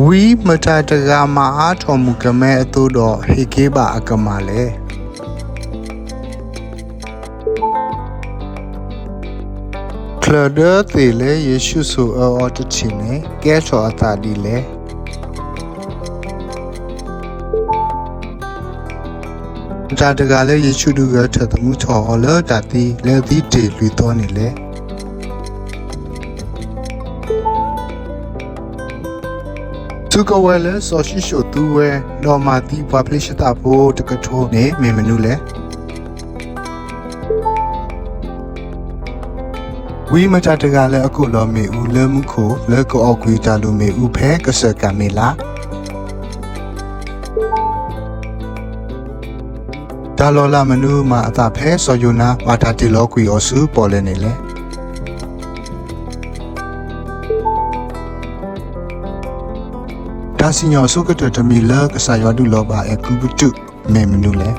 ဝီမတတကမာအားထော်မူကမဲအတူတော်ဟေကေပါအကမာလေคลเดอร์ตีเลယေရှုဆိုအော်တချင်နေကဲချောအတာဒီလေဒါတကလည်းယေရှုတို့ကထတ်မှုချောလောတတိလေတိတေလူတော်နေလေသူကဝဲလဲဆိုရှိရှိသူဝဲလော်မာတီပပလစ်တာဖို့တကထိုးနေမေမနူလဲဝီမတတကလည်းအခုလောမေဦးလဲမှုခိုလဲကောအကွေတာလိုမေဦးဖဲကဆကမေလာဒါလောလာမနူမှာအတာဖဲဆော်ယနာဝါတာတီလောကွေအဆူပေါ်လဲနေလေဒါစီညောဆုကတတမီလကဆာယောဒူလောပါအကူပုတုမေမနူလဲ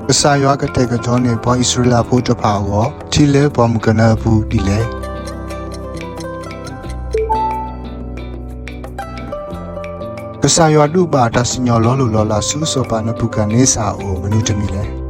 ကဆာယောကတဲ့ကကြောနေဘောဣစရလာဖို့တပါအောတီလဲဘောမကနာဘူးဒီလဲကဆာယောဒူပါဒါစီညောလောလိုလောလာဆူစောပါနပုကနေစာအိုမနူတမီလဲ